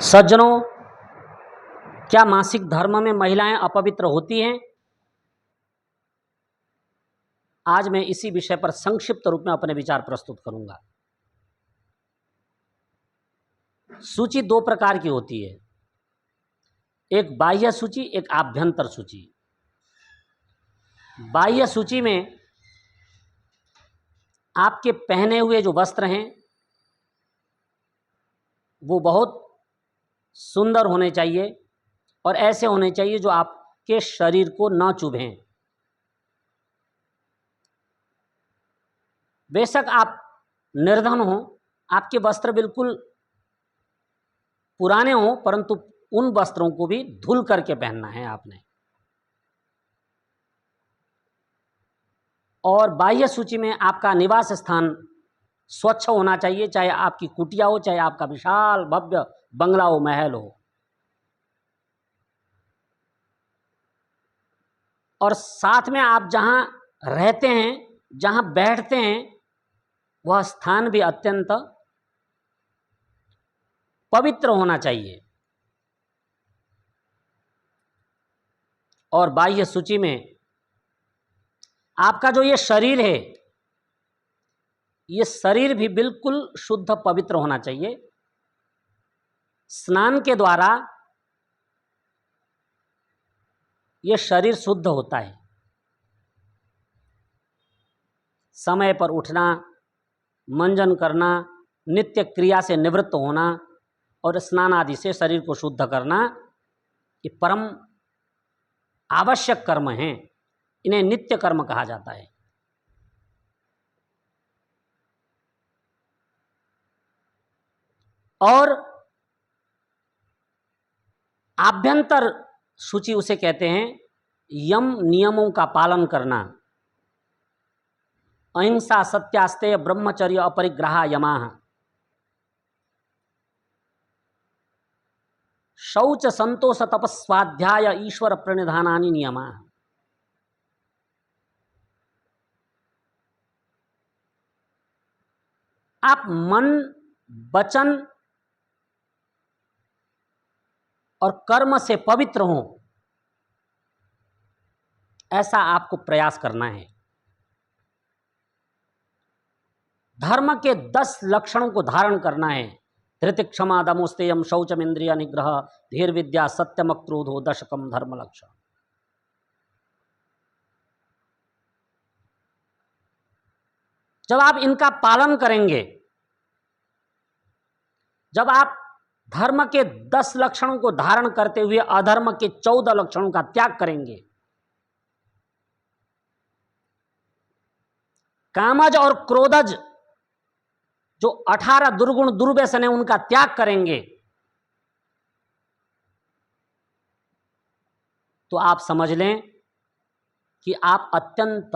सज्जनों, क्या मासिक धर्म में महिलाएं अपवित्र होती हैं? आज मैं इसी विषय पर संक्षिप्त रूप में अपने विचार प्रस्तुत करूंगा। सूची दो प्रकार की होती है, एक बाह्य सूची, एक आभ्यंतर सूची। बाह्य सूची में आपके पहने हुए जो वस्त्र हैं वो बहुत सुंदर होने चाहिए और ऐसे होने चाहिए जो आपके शरीर को न चुभें। बेशक आप निर्धन हो, आपके वस्त्र बिल्कुल पुराने हों, परंतु उन वस्त्रों को भी धुल करके पहनना है आपने। और बाह्य सूची में आपका निवास स्थान स्वच्छ होना चाहिए, चाहे आपकी कुटिया हो, चाहे आपका विशाल भव्य बंगला हो, महल हो। और साथ में आप जहां रहते हैं, जहां बैठते हैं, वह स्थान भी अत्यंत पवित्र होना चाहिए। और बाह्य सूची में आपका जो ये शरीर है, ये शरीर भी बिल्कुल शुद्ध पवित्र होना चाहिए। स्नान के द्वारा ये शरीर शुद्ध होता है। समय पर उठना, मंजन करना, नित्य क्रिया से निवृत्त होना और स्नान आदि से शरीर को शुद्ध करना, ये परम आवश्यक कर्म हैं। इन्हें नित्य कर्म कहा जाता है। और आभ्यंतर सूची उसे कहते हैं, यम नियमों का पालन करना। अहिंसा, सत्यास्तेय, ब्रह्मचर्य, अपरिग्रह, यमाः। शौच, संतोष, तपस्वाध्याय, ईश्वर प्रणिधानानि नियमाः। आप मन, वचन और कर्म से पवित्र हों, ऐसा आपको प्रयास करना है। धर्म के 10 लक्षणों को धारण करना है। धृति, क्षमा, दमोस्तेयम, शौचम, इंद्रिय निग्रह, धीर विद्या, सत्यम, क्रोधो, दशकम धर्म लक्षण। जब आप इनका पालन करेंगे, जब आप धर्म के 10 लक्षणों को धारण करते हुए अधर्म के 14 लक्षणों का त्याग करेंगे, कामज और क्रोधज जो 18 दुर्गुण दुर्व्यसन है उनका त्याग करेंगे, तो आप समझ लें कि आप अत्यंत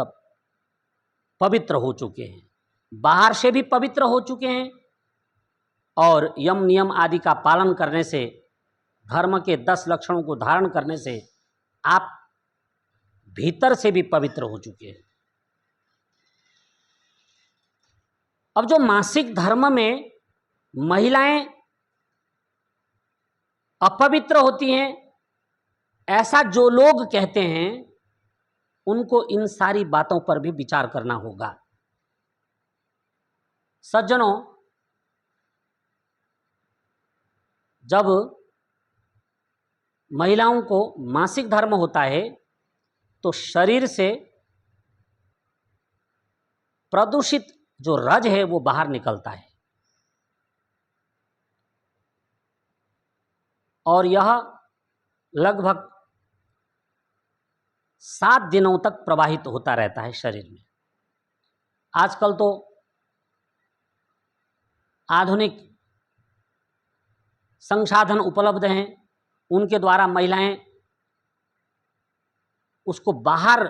पवित्र हो चुके हैं। बाहर से भी पवित्र हो चुके हैं और यम नियम आदि का पालन करने से, धर्म के 10 लक्षणों को धारण करने से आप भीतर से भी पवित्र हो चुके हैं। अब जो मासिक धर्म में महिलाएं अपवित्र होती हैं, ऐसा जो लोग कहते हैं, उनको इन सारी बातों पर भी विचार करना होगा। सज्जनों, जब महिलाओं को मासिक धर्म होता है तो शरीर से प्रदूषित जो रज है वो बाहर निकलता है और यह लगभग 7 दिनों तक प्रवाहित होता रहता है शरीर में। आजकल तो आधुनिक संसाधन उपलब्ध हैं, उनके द्वारा महिलाएं उसको बाहर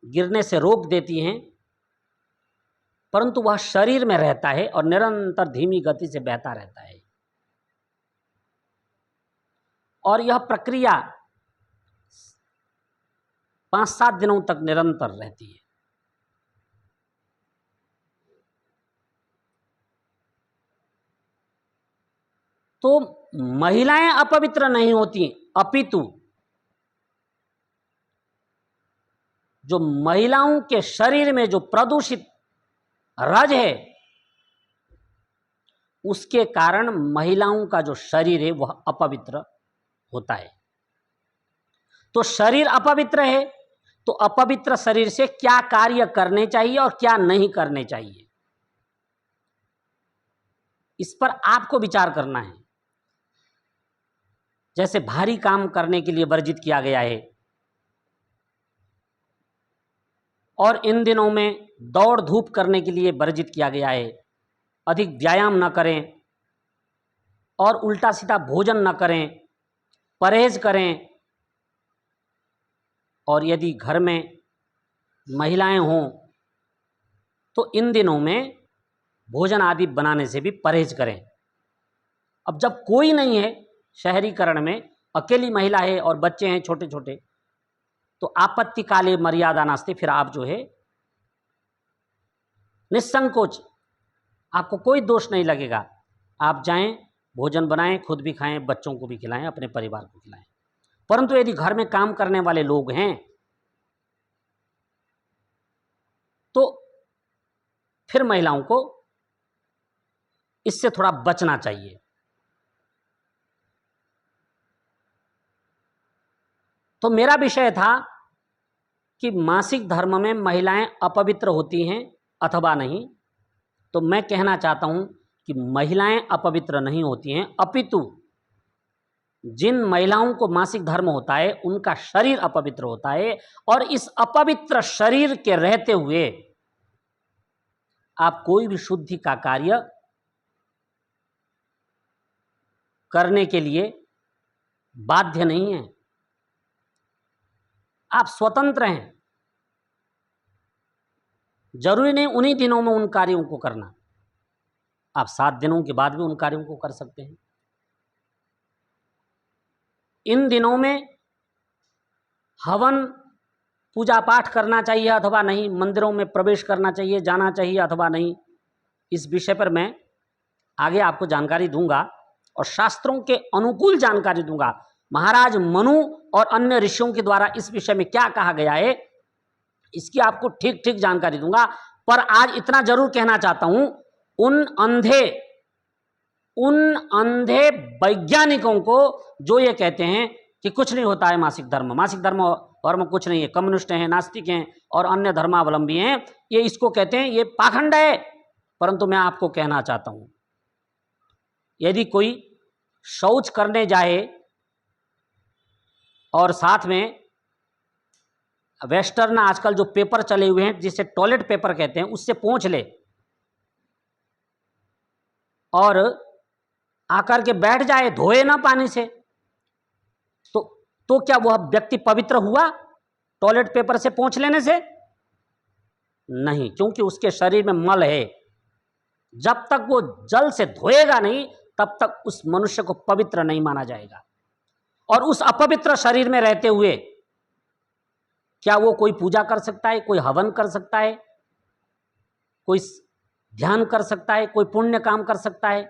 गिरने से रोक देती हैं, परंतु वह शरीर में रहता है और निरंतर धीमी गति से बहता रहता है। और यह प्रक्रिया 5-7 दिनों तक निरंतर रहती है। तो महिलाएं अपवित्र नहीं होती, अपितु जो महिलाओं के शरीर में जो प्रदूषित रज है उसके कारण महिलाओं का जो शरीर है वह अपवित्र होता है। तो शरीर अपवित्र है, तो अपवित्र शरीर से क्या कार्य करने चाहिए और क्या नहीं करने चाहिए, इस पर आपको विचार करना है। जैसे भारी काम करने के लिए वर्जित किया गया है, और इन दिनों में दौड़ धूप करने के लिए वर्जित किया गया है। अधिक व्यायाम न करें और उल्टा सीधा भोजन न करें, परहेज करें। और यदि घर में महिलाएं हों तो इन दिनों में भोजन आदि बनाने से भी परहेज करें। अब जब कोई नहीं है, शहरीकरण में अकेली महिला है और बच्चे हैं छोटे छोटे, तो आपत्ति काले मर्यादा नास्ति, फिर आप जो है निसंकोच, आपको कोई दोष नहीं लगेगा, आप जाएं, भोजन बनाएं, खुद भी खाएं, बच्चों को भी खिलाएं, अपने परिवार को खिलाएं। परंतु यदि घर में काम करने वाले लोग हैं तो फिर महिलाओं को इससे थोड़ा बचना चाहिए। तो मेरा विषय था कि मासिक धर्म में महिलाएं अपवित्र होती हैं अथवा नहीं। तो मैं कहना चाहता हूं कि महिलाएं अपवित्र नहीं होती हैं, अपितु जिन महिलाओं को मासिक धर्म होता है उनका शरीर अपवित्र होता है, और इस अपवित्र शरीर के रहते हुए आप कोई भी शुद्धि का कार्य करने के लिए बाध्य नहीं हैं। आप स्वतंत्र हैं, जरूरी नहीं उन्हीं दिनों में उन कार्यों को करना, आप 7 दिनों के बाद भी उन कार्यों को कर सकते हैं। इन दिनों में हवन पूजा पाठ करना चाहिए अथवा नहीं, मंदिरों में प्रवेश करना चाहिए, जाना चाहिए अथवा नहीं, इस विषय पर मैं आगे आपको जानकारी दूंगा और शास्त्रों के अनुकूल जानकारी दूंगा। महाराज मनु और अन्य ऋषियों के द्वारा इस विषय में क्या कहा गया है, इसकी आपको ठीक ठीक जानकारी दूंगा। पर आज इतना जरूर कहना चाहता हूं, उन अंधे वैज्ञानिकों को जो ये कहते हैं कि कुछ नहीं होता है मासिक धर्म और कुछ नहीं है, कम्युनिस्ट हैं, नास्तिक हैं और अन्य धर्मावलंबी हैं, ये इसको कहते हैं, ये पाखंड है। परंतु मैं आपको कहना चाहता हूं, यदि कोई शौच करने जाए और साथ में वेस्टर्न आजकल जो पेपर चले हुए हैं जिसे टॉयलेट पेपर कहते हैं, उससे पोंछ ले और आकर के बैठ जाए, धोए ना पानी से, तो क्या वह व्यक्ति पवित्र हुआ टॉयलेट पेपर से पोंछ लेने से? नहीं, क्योंकि उसके शरीर में मल है। जब तक वो जल से धोएगा नहीं तब तक उस मनुष्य को पवित्र नहीं माना जाएगा। और उस अपवित्र शरीर में रहते हुए क्या वो कोई पूजा कर सकता है, कोई हवन कर सकता है, कोई ध्यान कर सकता है, कोई पुण्य काम कर सकता है?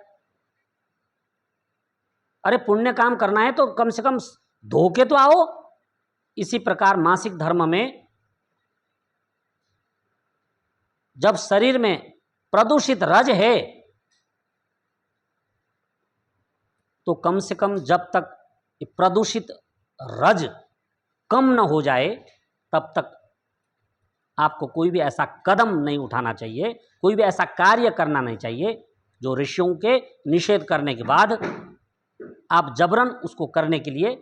अरे पुण्य काम करना है तो कम से कम धो के तो आओ। इसी प्रकार मासिक धर्म में जब शरीर में प्रदूषित रज है तो कम से कम जब तक प्रदूषित रज कम न हो जाए तब तक आपको कोई भी ऐसा कदम नहीं उठाना चाहिए, कोई भी ऐसा कार्य करना नहीं चाहिए जो ऋषियों के निषेध करने के बाद आप जबरन उसको करने के लिए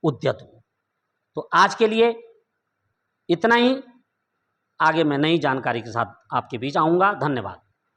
उद्यत हो। तो आज के लिए इतना ही, आगे मैं नई जानकारी के साथ आपके बीच आऊँगा। धन्यवाद।